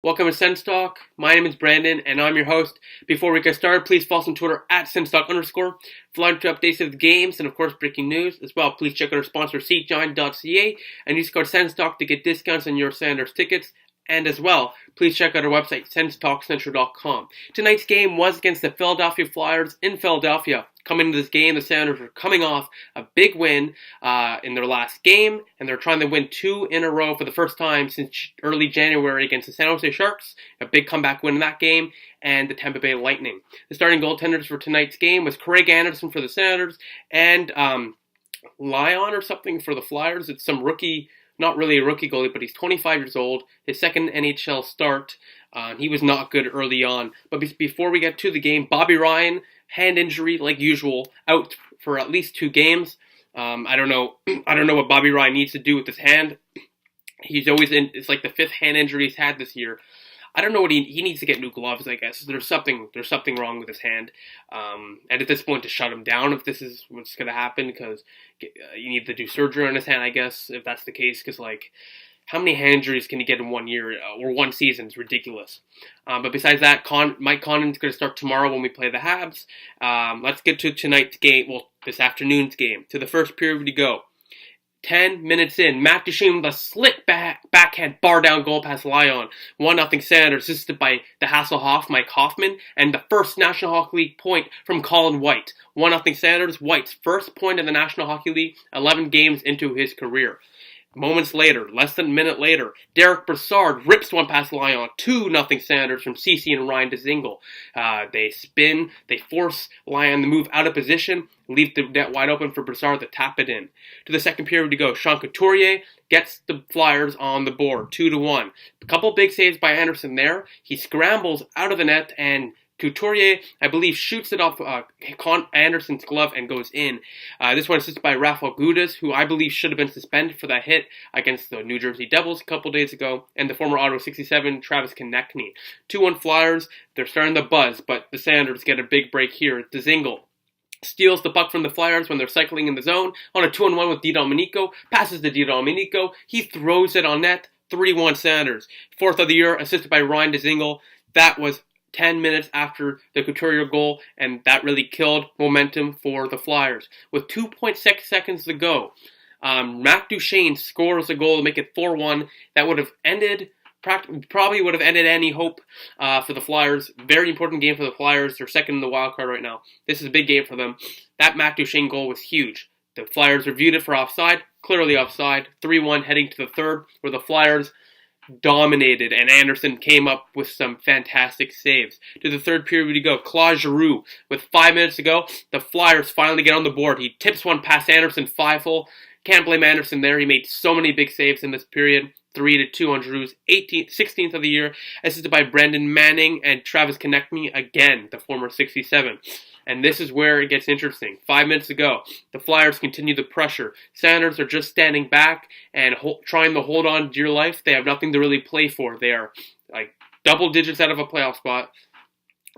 Welcome to SENS Talk. My name is Brandon, and I'm your host. Before we get started, please follow us on Twitter at SENSTalk_. For live updates of the games and, of course, breaking news. As well, please check out our sponsor, SeatGiant.ca, and use code SENSTalk to get discounts on your Sanders tickets. And as well, please check out our website, SensTalkCentral.com. Tonight's game was against the Philadelphia Flyers in Philadelphia. Coming into this game, the Sounders are coming off a big win in their last game, and they're trying to win 2 in a row for the first time since early January against the San Jose Sharks. A big comeback win in that game, and the Tampa Bay Lightning. The starting goaltenders for tonight's game was Craig Anderson for the Sounders, and Lyon or something for the Flyers. It's some rookie. Not really a rookie goalie, but he's 25 years old. His second NHL start. He was not good early on. But before we get to the game, Bobby Ryan, hand injury like usual, out for at least 2 games. I don't know what Bobby Ryan needs to do with his hand. He's always in. It's like the 5th hand injury he's had this year. I don't know what he needs to get new gloves, I guess. There's something wrong with his hand. And at this point, to shut him down if this is what's going to happen, because you need to do surgery on his hand, I guess, if that's the case. Because, how many hand injuries can he get in 1 year or 1 season? It's ridiculous. But besides that, Mike Condon's going to start tomorrow when we play the Habs. Let's get to tonight's game, this afternoon's game. To the first period we go. 10 minutes in, Matt Duchene with a slick backhand bar-down goal past Lyon. 1-0 Sanders, assisted by the Hasselhoff, Mike Hoffman, and the first National Hockey League point from Colin White. 1-0 Sanders, White's first point in the National Hockey League, 11 games into his career. Moments later, less than a minute later, Derek Brassard rips one past Lyon. 2-0 Sanders from CC and Ryan Dzingel. They spin, they force Lyon to move out of position, leave the net wide open for Brassard to tap it in. To the second period to go, Sean Couturier gets the Flyers on the board, 2-1. A couple big saves by Anderson there. He scrambles out of the net, and Couturier, I believe, shoots it off Anderson's glove and goes in. This one assisted by Rafael Gudas, who I believe should have been suspended for that hit against the New Jersey Devils a couple days ago, and the former Ottawa 67, Travis Konechny. 2-1 Flyers, they're starting to buzz, but the Sounders get a big break here. Dzingel steals the puck from the Flyers when they're cycling in the zone on a 2-on-1 with DiDomenico, passes to DiDomenico, he throws it on net, 3-1 Sounders. 4th of the year, assisted by Ryan Dzingel. That was 10 minutes after the Couturier goal, and that really killed momentum for the Flyers. With 2.6 seconds to go, Matt Duchene scores a goal to make it 4-1. That would have probably would have ended any hope for the Flyers. Very important game for the Flyers. They're second in the wild card right now. This is a big game for them. That Matt Duchene goal was huge. The Flyers reviewed it for offside. Clearly offside. 3-1 heading to the third, where the Flyers dominated, and Anderson came up with some fantastic saves. To the third period we go. Claude Giroux, with 5 minutes to go, the Flyers finally get on the board. He tips one past Anderson, 5-hole. Can't blame Anderson there. He made so many big saves in this period. 3-2 on Giroux's 16th of the year, assisted by Brendan Manning and Travis Konechny, again, the former 67. And this is where it gets interesting. 5 minutes to go. The Flyers continue the pressure. Sounders are just standing back and trying to hold on to dear life. They have nothing to really play for. They are like double digits out of a playoff spot.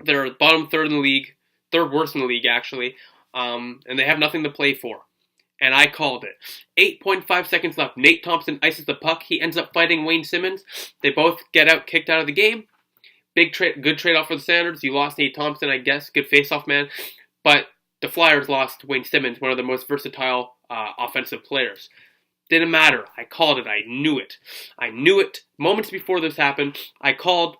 They're bottom third in the league. Third worst in the league, actually. And they have nothing to play for. And I called it. 8.5 seconds left. Nate Thompson ices the puck. He ends up fighting Wayne Simmons. They both get kicked out of the game. Good trade-off for the Sounders. You lost Nate Thompson, I guess. Good face-off man. But the Flyers lost Wayne Simmons, one of the most versatile offensive players. Didn't matter. I called it. I knew it. Moments before this happened, I called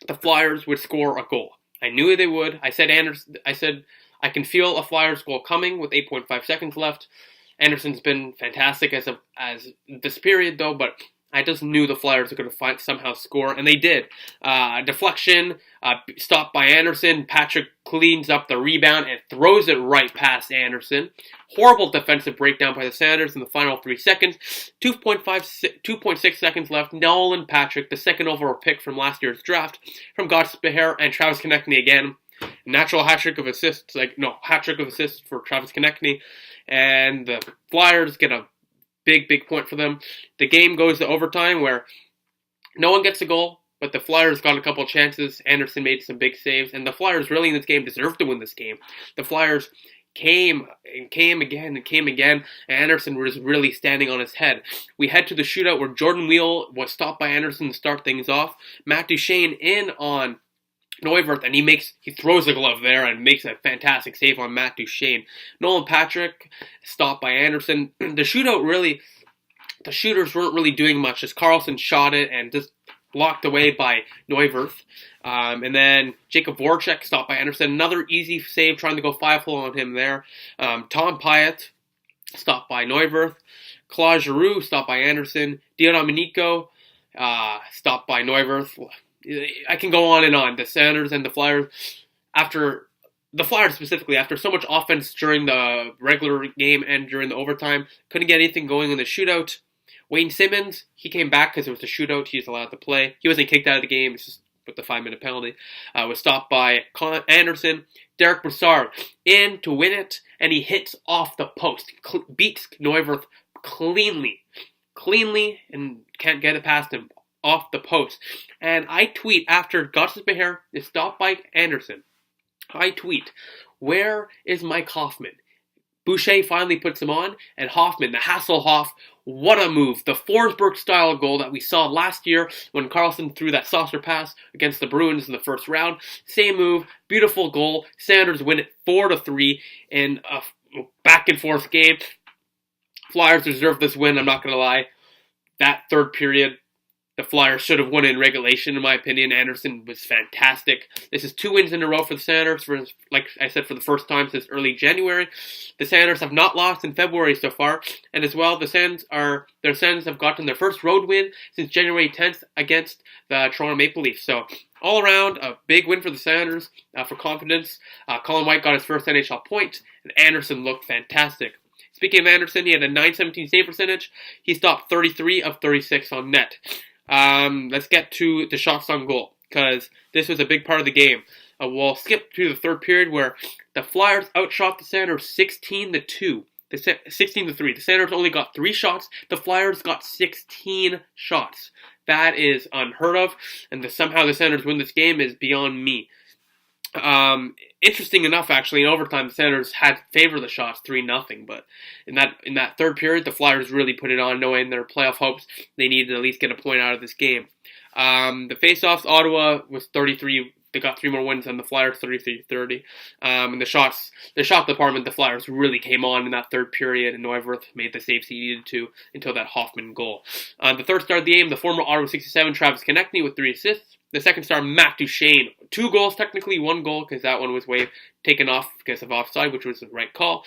the Flyers would score a goal. I knew they would. I said I can feel a Flyers goal coming with 8.5 seconds left. Anderson's been fantastic as this period, though, but I just knew the Flyers were going to somehow score, and they did. Deflection, stopped by Anderson. Patrick cleans up the rebound and throws it right past Anderson. Horrible defensive breakdown by the Sounders in the final 3 seconds. 2.6 seconds left. Nolan Patrick, the second overall pick from last year's draft, from Gospeher and Travis Konechny again. Natural hat-trick of assists, hat-trick of assists for Travis Konechny. And the Flyers get a big point for them. The game goes to overtime where no one gets a goal, but the Flyers got a couple chances. Anderson made some big saves, and the Flyers really in this game deserved to win this game. The Flyers came and came again and came again. Anderson was really standing on his head. We head to the shootout where Jordan Wheel was stopped by Anderson to start things off. Matt Duchene in on Neuwirth, and he throws the glove there and makes a fantastic save on Matt Duchene. Nolan Patrick stopped by Anderson. The shooters weren't really doing much as Carlson shot it and just blocked away by Neuwirth. And then Jacob Voracek stopped by Anderson. Another easy save trying to go 5-hole on him there. Tom Pyatt stopped by Neuwirth. Claude Giroux stopped by Anderson. Diodomenico stopped by Neuwirth. I can go on and on. The Senators and the Flyers, after so much offense during the regular game and during the overtime, couldn't get anything going in the shootout. Wayne Simmons, he came back because it was a shootout. He was allowed to play. He wasn't kicked out of the game. It's just with the 5-minute penalty. Was stopped by Anderson. Derek Brassard in to win it, and he hits off the post. Beats Neuwirth cleanly, and can't get it past him off the post. And I tweet after Gostisbehere is stopped by Anderson. I tweet, where is Mike Hoffman? Boucher finally puts him on, and Hoffman, the Hasselhoff, what a move. The Forsberg-style goal that we saw last year when Carlson threw that saucer pass against the Bruins in the first round. Same move, beautiful goal. Sanders win it 4-3 in a back-and-forth game. Flyers deserve this win, I'm not going to lie. That third period, the Flyers should have won in regulation, in my opinion. Anderson was fantastic. This is 2 wins in a row for the Senators, like I said, for the first time since early January. The Senators have not lost in February so far, and as well, their Sens have gotten their first road win since January 10th against the Toronto Maple Leafs. So, all around, a big win for the Senators for confidence. Colin White got his first NHL point, and Anderson looked fantastic. Speaking of Anderson, he had a .917 save percentage. He stopped 33 of 36 on net. Let's get to the shots on goal, because this was a big part of the game. We'll skip to the third period where the Flyers outshot the Senators 16-2. 16-3. The Senators only got 3 shots. The Flyers got 16 shots. That is unheard of, and somehow the Senators win this game is beyond me. Interesting enough, actually, in overtime, the Senators had favored the shots 3-0, but in that third period, the Flyers really put it on, knowing their playoff hopes. They needed to at least get a point out of this game. The faceoffs, Ottawa was 33. They got 3 more wins than the Flyers, 33-30. And the shot department, the Flyers really came on in that third period, and Neuwirth made the saves he needed to until that Hoffman goal. The third star of the game, the former Ottawa 67, Travis Konechny with 3 assists. The second star, Matt Duchene. 2 goals, technically 1 goal, because that one was taken off because of offside, which was the right call.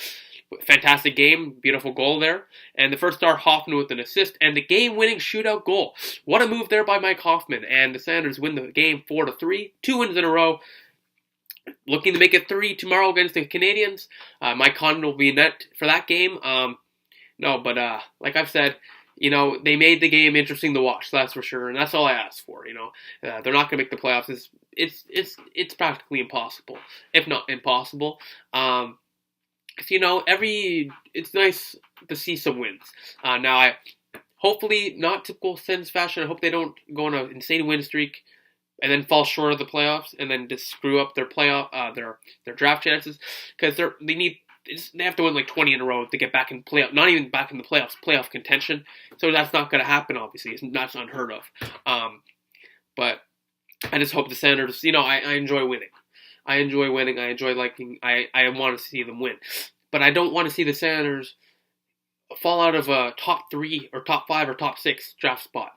Fantastic game, beautiful goal there. And the first star, Hoffman with an assist, and the game-winning shootout goal. What a move there by Mike Hoffman. And the Senators win the game 4-3. 2 wins in a row. Looking to make it 3 tomorrow against the Canadiens. Mike Condon will be in net for that game. Like I've said, they made the game interesting to watch, that's for sure, and that's all I asked for. They're not going to make the playoffs. It's practically impossible, if not impossible. It's nice to see some wins. Now, hopefully not typical SENS fashion. I hope they don't go on an insane win streak and then fall short of the playoffs and then just screw up their their draft chances, because they have to win like 20 in a row to get back in playoff, not even back in the playoff contention. So that's not going to happen, obviously. That's unheard of. But I just hope the Senators, I enjoy winning. I enjoy winning. I enjoy I want to see them win. But I don't want to see the Senators fall out of a top 3 or top 5 or top 6 draft spot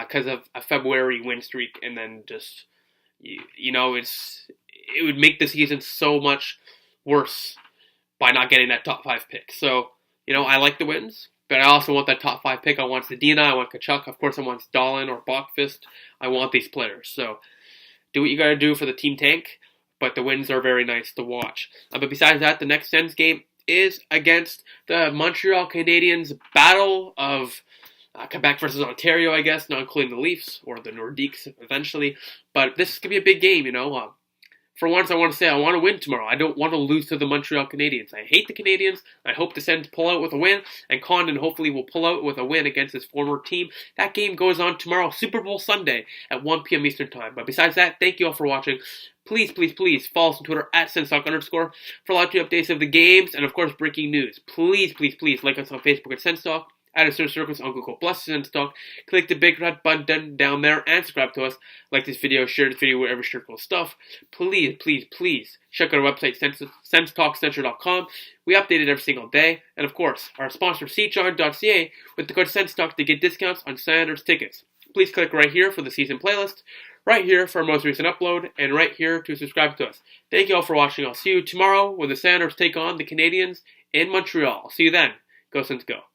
because of a February win streak, and then just, it would make the season so much worse by not getting that top 5 pick. So, I like the wins, but I also want that top 5 pick. I want Zadina, I want Kachuk, of course I want Dahlin or Bachfist. I want these players. So, do what you gotta do for the team tank, but the wins are very nice to watch. But besides that, the next SENS game is against the Montreal Canadiens. Battle of Quebec versus Ontario, I guess, not including the Leafs or the Nordiques eventually. But this could be a big game, for once, I want to say I want to win tomorrow. I don't want to lose to the Montreal Canadiens. I hate the Canadiens. I hope the Sens pull out with a win, and Condon hopefully will pull out with a win against his former team. That game goes on tomorrow, Super Bowl Sunday at 1 p.m. Eastern Time. But besides that, thank you all for watching. Please, please, please follow us on Twitter at SENS_, for live updates of the games and, of course, breaking news. Please, please, please like us on Facebook at SENS. Add a search circles on Google Plus SENS. Click the big red button down there and subscribe to us. Like this video, share this video wherever share cool stuff. Please, please, please check out our website, SensTalkCentral.com. We update it every single day. And of course, our sponsor, SeatJohn.ca, with the code SENSTalk to get discounts on Sanders tickets. Please click right here for the season playlist, right here for our most recent upload, and right here to subscribe to us. Thank you all for watching. I'll see you tomorrow when the Sanders take on the Canadiens in Montreal. See you then. Go Sens, go.